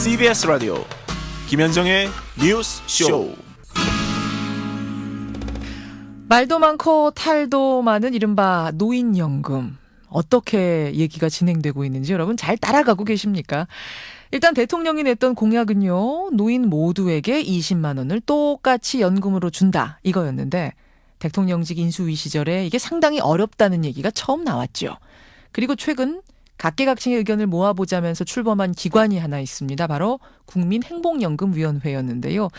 CBS 라디오 김현정의 뉴스 쇼. 말도 많고 탈도 많은 이른바 노인연금. 어떻게 얘기가 진행되고 있는지 여러분 잘 따라가고 계십니까? 일단 대통령이 냈던 공약은요. 노인 모두에게 20만 원을 똑같이 연금으로 준다 이거였는데 대통령직 인수위 시절에 이게 상당히 어렵다는 얘기가 처음 나왔죠. 그리고 최근 각계각층의 의견을 모아보자면서 출범한 기관이 하나 있습니다. 바로 국민행복연금위원회였는데요.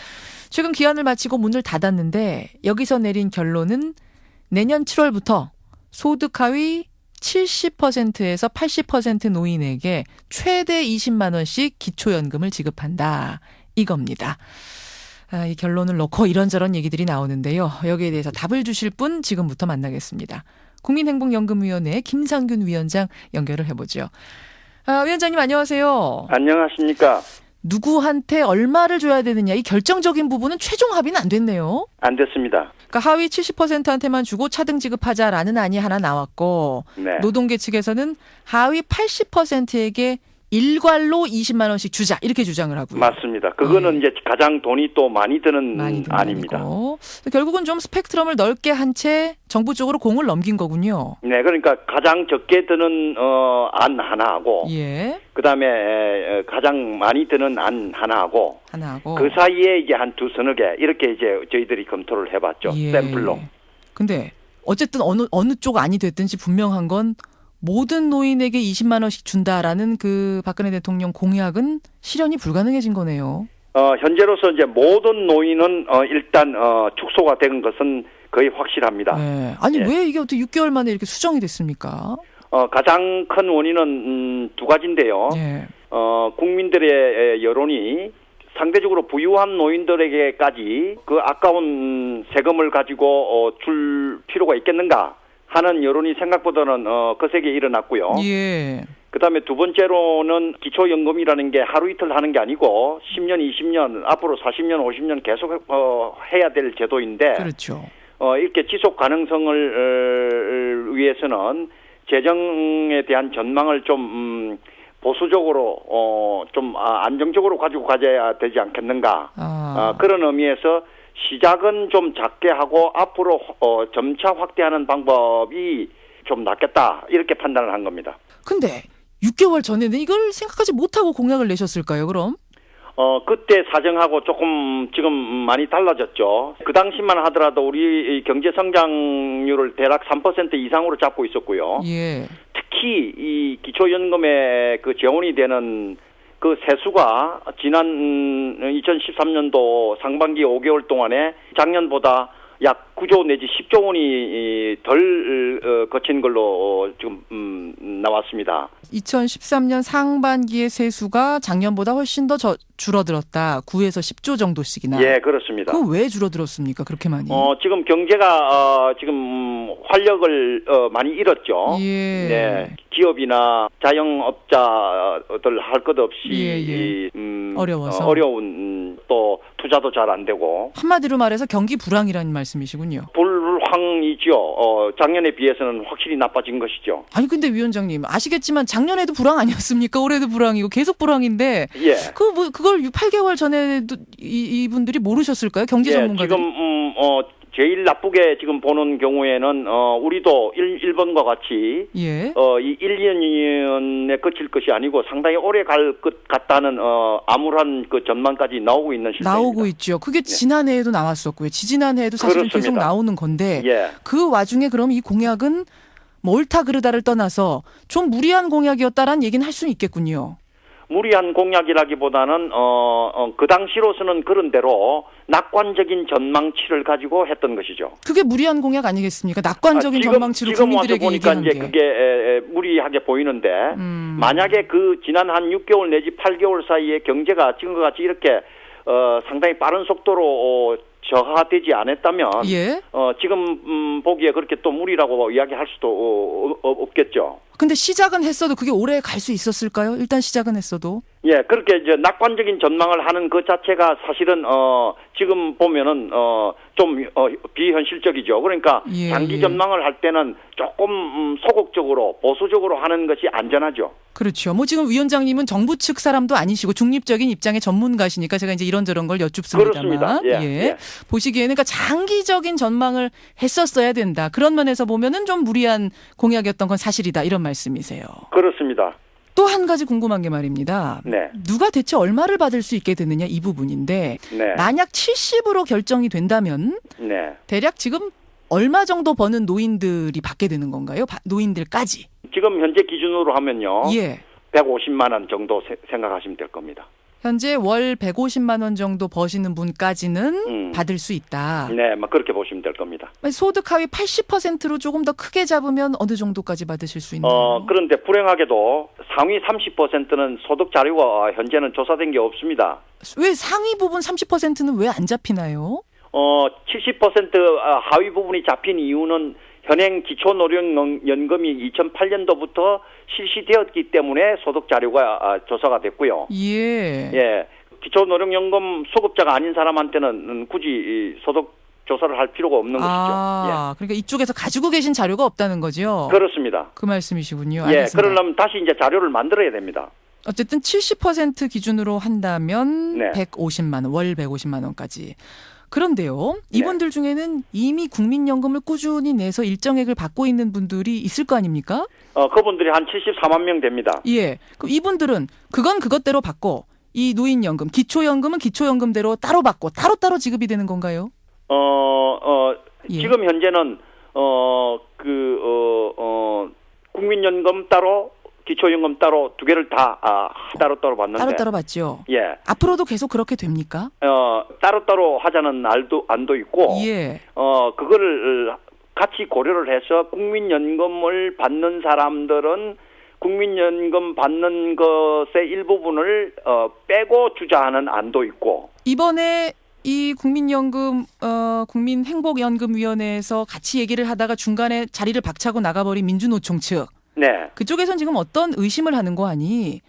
최근 기한을 마치고 문을 닫았는데 여기서 내린 결론은 내년 7월부터 소득 하위 70%에서 80% 노인에게 최대 20만 원씩 기초연금을 지급한다. 이겁니다. 이 결론을 놓고 이런저런 얘기들이 나오는데요. 여기에 대해서 답을 주실 분 지금부터 만나겠습니다. 국민행복연금위원회 김상균 위원장 연결을 해보죠. 위원장님 안녕하세요. 안녕하십니까. 누구한테 얼마를 줘야 되느냐 이 결정적인 부분은 최종 합의는 안 됐네요. 안 됐습니다. 그러니까 하위 70%한테만 주고 차등 지급하자라는 안이 하나 나왔고 네. 노동계 측에서는 하위 80%에게 일괄로 20만 원씩 주자 이렇게 주장을 하고요. 맞습니다. 그거는 이제 가장 돈이 또 많이 드는 안입니다. 결국은 좀 스펙트럼을 넓게 한 채 정부 쪽으로 공을 넘긴 거군요. 네, 그러니까 가장 적게 드는 안 하나하고, 예. 그다음에 가장 많이 드는 안 하나하고, 그 사이에 이제 한 두서너 개 이렇게 이제 저희들이 검토를 해봤죠. 예. 샘플로. 근데 어쨌든 어느 쪽 안이 됐든지 분명한 건. 모든 노인에게 20만 원씩 준다라는 그 박근혜 대통령 공약은 실현이 불가능해진 거네요. 현재로서 이제 모든 노인은 일단 축소가 된 것은 거의 확실합니다. 네. 아니 예. 왜 이게 어떻게 6개월 만에 이렇게 수정이 됐습니까? 가장 큰 원인은 두 가지인데요. 예. 국민들의 여론이 상대적으로 부유한 노인들에게까지 그 아까운 세금을 가지고 줄 필요가 있겠는가 하는 여론이 생각보다는 거세게 일어났고요. 예. 그다음에 두 번째로는 기초연금이라는 게 하루 이틀 하는 게 아니고 10년, 20년, 앞으로 40년, 50년 계속 해야 될 제도인데 그렇죠. 이렇게 지속 가능성을 위해서는 재정에 대한 전망을 좀 보수적으로 좀 안정적으로 가지고 가져야 되지 않겠는가. 그런 의미에서 시작은 좀 작게 하고 앞으로 점차 확대하는 방법이 좀 낫겠다 이렇게 판단을 한 겁니다. 근데 6개월 전에는 이걸 생각하지 못하고 공약을 내셨을까요, 그럼? 그때 사정하고 조금 지금 많이 달라졌죠. 그 당시만 하더라도 우리 경제 성장률을 대략 3% 이상으로 잡고 있었고요. 예. 특히 이 기초연금에 그 재원이 되는 그 세수가 지난 2013년도 상반기 5개월 동안에 작년보다 약 9조 내지 10조 원이 덜 거친 걸로 지금 나왔습니다. 2013년 상반기의 세수가 작년보다 훨씬 더 줄어들었다. 9에서 10조 정도씩이나. 예, 그렇습니다. 그거 왜 줄어들었습니까? 그렇게 많이? 지금 경제가 지금 활력을 많이 잃었죠. 예. 네. 기업이나 자영업자들 할 것 예. 없이 어려워서 어려운 또 투자도 잘 안 되고 한마디로 말해서 경기 불황이라는 말씀이시군요. 불황이죠. 작년에 비해서는 확실히 나빠진 것이죠. 아니 근데 위원장님 아시겠지만 작년에도 불황 아니었습니까? 올해도 불황이고 계속 불황인데 예. 그걸 8개월 전에도 이분들이 모르셨을까요? 경제 전문가들이. 지금 제일 나쁘게 지금 보는 경우에는 우리도 일본과 같이 예. 이 1, 2년에 그칠 것이 아니고 상당히 오래 갈 것 같다는 암울한 그 전망까지 나오고 있는 실정입니다. 나오고 있죠. 그게 지난해에도 나왔었고요. 지지난해에도 사실은 그렇습니다. 계속 나오는 건데 예. 그 와중에 그럼 이 공약은 뭐 옳다 그르다를 떠나서 좀 무리한 공약이었다라는 얘기는 할 수는 있겠군요. 무리한 공약이라기보다는 그 당시로서는 그런 대로 낙관적인 전망치를 가지고 했던 것이죠. 그게 무리한 공약 아니겠습니까? 낙관적인 전망치로 국민들에게 얘기한 게. 지금 와서 보니까 이제 그게 무리하게 보이는데 만약에 그 지난 한 6개월 내지 8개월 사이에 경제가 지금과 같이 이렇게 상당히 빠른 속도로 저하되지 않았다면 예? 지금 보기에 그렇게 또 무리라고 이야기할 수도 없겠죠. 근데 시작은 했어도 그게 오래 갈 수 있었을까요? 일단 시작은 했어도. 예, 그렇게 이제 낙관적인 전망을 하는 것 자체가 사실은 지금 보면은 좀 비현실적이죠. 그러니까 예, 장기 예. 전망을 할 때는 조금 소극적으로 보수적으로 하는 것이 안전하죠. 그렇죠. 뭐 지금 위원장님은 정부 측 사람도 아니시고 중립적인 입장의 전문가시니까 제가 이제 이런저런 걸 여쭙습니다만, 그렇습니다. 예. 보시기에는 그러니까 장기적인 전망을 했었어야 된다. 그런 면에서 보면은 좀 무리한 공약이었던 건 사실이다. 이런 말씀이세요. 그렇습니다. 또 한 가지 궁금한 게 말입니다. 네. 누가 대체 얼마를 받을 수 있게 되느냐 이 부분인데 네. 만약 70으로 결정이 된다면 네. 대략 지금 얼마 정도 버는 노인들이 받게 되는 건가요? 노인들까지. 지금 현재 기준으로 하면요. 예. 150만 원 정도 생각하시면 될 겁니다. 현재 월 150만 원 정도 버시는 분까지는 받을 수 있다. 네, 뭐 그렇게 보시면 될 겁니다. 소득 하위 80%로 조금 더 크게 잡으면 어느 정도까지 받으실 수 있나요? 그런데 불행하게도 상위 30%는 소득 자료가 현재는 조사된 게 없습니다. 왜 상위 부분 30%는 왜 안 잡히나요? 70% 하위 부분이 잡힌 이유는 현행 기초노령연금이 2008년도부터 실시되었기 때문에 소득 자료가 조사가 됐고요. 예. 예, 기초노령연금 수급자가 아닌 사람한테는 굳이 소득 조사를 할 필요가 없는 것이죠. 그러니까 이쪽에서 가지고 계신 자료가 없다는 거죠? 그렇습니다. 그 말씀이시군요. 예, 알겠습니다. 그러려면 다시 이제 자료를 만들어야 됩니다. 어쨌든 70% 기준으로 한다면 네. 150만 원, 월 150만 원까지. 그런데요, 이분들 중에는 이미 국민연금을 꾸준히 내서 일정액을 받고 있는 분들이 있을 거 아닙니까? 그분들이 한 74만 명 됩니다. 예. 그럼 이분들은 그건 그것대로 받고 이 노인연금, 기초연금은 기초연금대로 따로 받고 따로따로 지급이 되는 건가요? 예. 지금 현재는 국민연금 따로 기초연금 따로 두 개를 다 따로따로 받는데 따로따로 받죠. 예. 앞으로도 계속 그렇게 됩니까? 따로따로 하자는 안도 있고 예. 그거를 같이 고려를 해서 국민연금을 받는 사람들은 국민연금 받는 것의 일부분을 빼고 주자하는 안도 있고 이번에 이 국민연금 국민행복연금위원회에서 같이 얘기를 하다가 중간에 자리를 박차고 나가버린 민주노총 측 네. 그쪽에선 지금 어떤 의심을 하는 거 아니?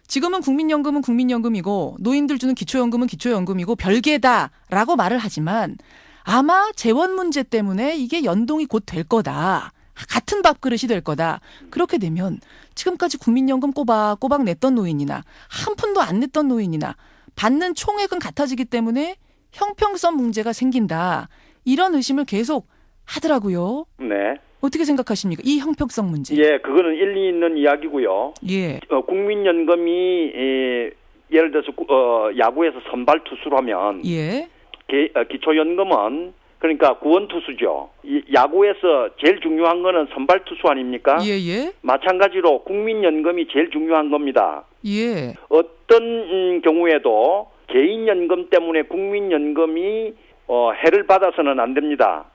지금은 국민연금은 국민연금이고 노인들 주는 기초연금은 기초연금이고 별개다라고 말을 하지만 아마 재원 문제 때문에 이게 연동이 곧 될 거다. 같은 밥그릇이 될 거다. 그렇게 되면 지금까지 국민연금 꼬박꼬박 냈던 노인이나 한 푼도 안 냈던 노인이나 받는 총액은 같아지기 때문에 형평성 문제가 생긴다. 이런 의심을 계속 하더라고요. 네. 어떻게 생각하십니까? 이 형평성 문제. 예, 그거는 일리 있는 이야기고요. 예. 국민연금이 예를 들어서 야구에서 선발 투수를 하면 예. 기초연금은 그러니까 구원 투수죠. 야구에서 제일 중요한 거는 선발 투수 아닙니까? 예. 마찬가지로 국민연금이 제일 중요한 겁니다. 예. 어떤 경우에도 개인연금 때문에 국민연금이 해를 받아서는 안 됩니다.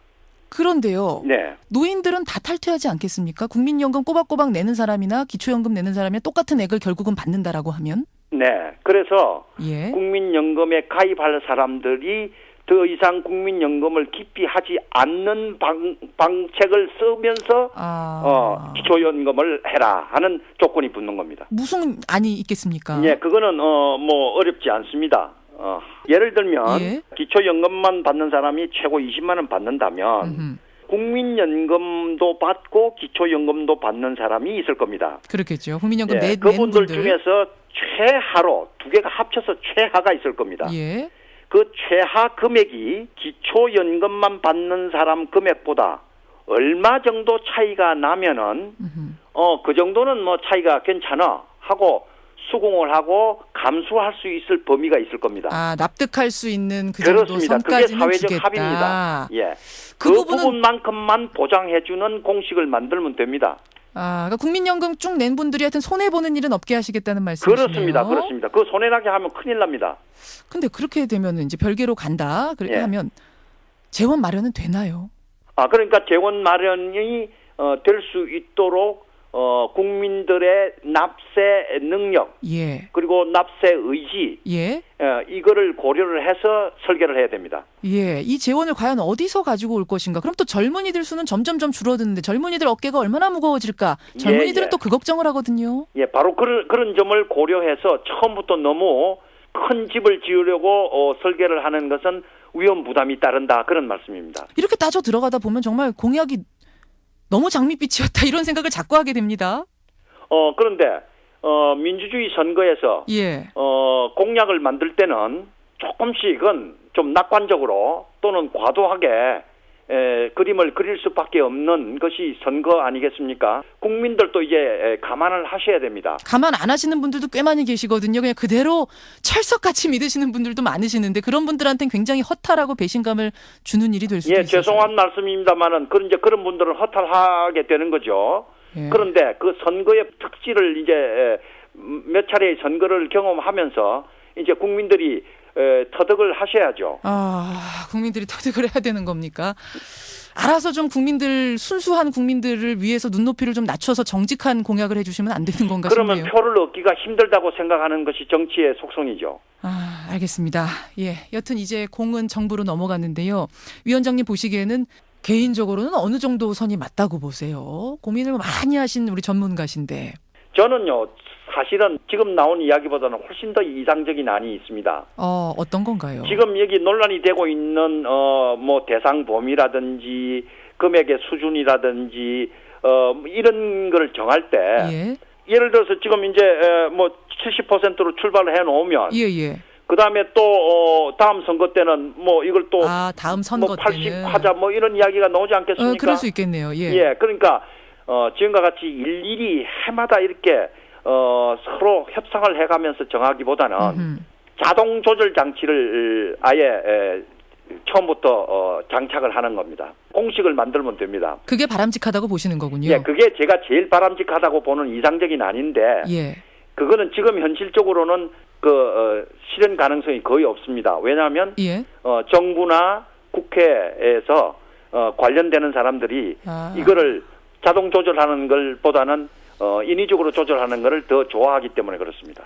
그런데요. 네. 노인들은 다 탈퇴하지 않겠습니까? 국민연금 꼬박꼬박 내는 사람이나 기초연금 내는 사람이나 똑같은 액을 결국은 받는다라고 하면? 네. 그래서 예. 국민연금에 가입할 사람들이 더 이상 국민연금을 기피 하지 않는 방책을 쓰면서 기초연금을 해라 하는 조건이 붙는 겁니다. 무슨 안이 있겠습니까? 예, 그거는 뭐 어렵지 않습니다. 예를 들면 예. 기초연금만 받는 사람이 최고 20만 원 받는다면 국민연금도 받고 기초연금도 받는 사람이 있을 겁니다. 그렇겠죠. 국민연금 예, 내는 그분들 분들 중에서 최하로 두 개가 합쳐서 최하가 있을 겁니다. 예. 그 최하 금액이 기초연금만 받는 사람 금액보다 얼마 정도 차이가 나면은 그 정도는 뭐 차이가 괜찮아 하고 수긍을 하고 감수할 수 있을 범위가 있을 겁니다. 납득할 수 있는 그 정도 그렇습니다. 선까지는 그게 사회적 주겠다. 합의입니다. 예. 그 부분만큼만 보장해주는 공식을 만들면 됩니다. 그러니까 국민연금 쭉 낸 분들이 하여튼 손해보는 일은 없게 하시겠다는 말씀이시네요. 그렇습니다. 그 손해나게 하면 큰일 납니다. 근데 그렇게 되면 이제 별개로 간다. 그렇게 예. 하면 재원 마련은 되나요? 그러니까 재원 마련이 될 수 있도록 국민들의 납세 능력 예. 그리고 그리고 납세 의지 예. 이거를 고려를 해서 설계를 해야 됩니다. 예. 이 재원을 과연 어디서 가지고 올 것인가? 그럼 또 젊은이들 수는 점점점 줄어드는데 젊은이들 어깨가 얼마나 무거워질까? 젊은이들은 예. 또 그 걱정을 하거든요. 예, 바로 그런 점을 고려해서 처음부터 너무 큰 집을 지으려고 설계를 하는 것은 위험 부담이 따른다 그런 말씀입니다. 이렇게 따져 들어가다 보면 정말 공약이 너무 장밋빛이었다 이런 생각을 자꾸 하게 됩니다. 그런데 민주주의 선거에서 예. 공약을 만들 때는 조금씩은 좀 낙관적으로 또는 과도하게 그림을 그릴 수밖에 없는 것이 선거 아니겠습니까? 국민들도 이제 감안을 하셔야 됩니다. 가만 안 하시는 분들도 꽤 많이 계시거든요. 그냥 그대로 철석같이 믿으시는 분들도 많으시는데 그런 분들한테는 굉장히 허탈하고 배신감을 주는 일이 될 수도 있어요. 죄송한 말씀입니다만은 그런 분들은 허탈하게 되는 거죠. 예. 그런데 그 선거의 특질을 이제 몇 차례의 선거를 경험하면서 이제 국민들이 터득을 하셔야죠. 국민들이 터득을 해야 되는 겁니까? 알아서 좀 순수한 국민들을 위해서 눈높이를 좀 낮춰서 정직한 공약을 해주시면 안 되는 건가 싶네요. 그러면 표를 얻기가 힘들다고 생각하는 것이 정치의 속성이죠. 알겠습니다. 예, 여튼 이제 공은 정부로 넘어갔는데요. 위원장님 보시기에는 개인적으로는 어느 정도 선이 맞다고 보세요? 고민을 많이 하신 우리 전문가신데. 저는요, 사실은 지금 나온 이야기보다는 훨씬 더 이상적인 안이 있습니다. 어떤 건가요? 지금 여기 논란이 되고 있는 뭐 대상 범위라든지 금액의 수준이라든지 이런 거를 정할 때 예. 예를 들어서 지금 이제 뭐 70%로 출발을 해 놓으면 예. 그다음에 또 다음 선거 때는 뭐 이걸 또 다음 선거 뭐 80 때는 하자 뭐 이런 이야기가 나오지 않겠습니까? 그럴 수 있겠네요. 예. 그러니까 지금과 같이 일일이 해마다 이렇게 서로 협상을 해가면서 정하기보다는 자동 조절 장치를 아예 처음부터 장착을 하는 겁니다. 공식을 만들면 됩니다. 그게 바람직하다고 보시는 거군요. 예, 그게 제가 제일 바람직하다고 보는 이상적인 안인데 예. 그거는 지금 현실적으로는 실현 가능성이 거의 없습니다. 왜냐하면 예. 정부나 국회에서 관련되는 사람들이 이거를 자동 조절하는 것보다는 인위적으로 조절하는 것을 더 좋아하기 때문에 그렇습니다.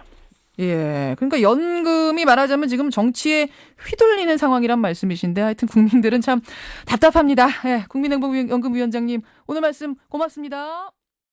예. 그러니까 연금이 말하자면 지금 정치에 휘둘리는 상황이란 말씀이신데 하여튼 국민들은 참 답답합니다. 예. 국민행복연금위원장님 오늘 말씀 고맙습니다.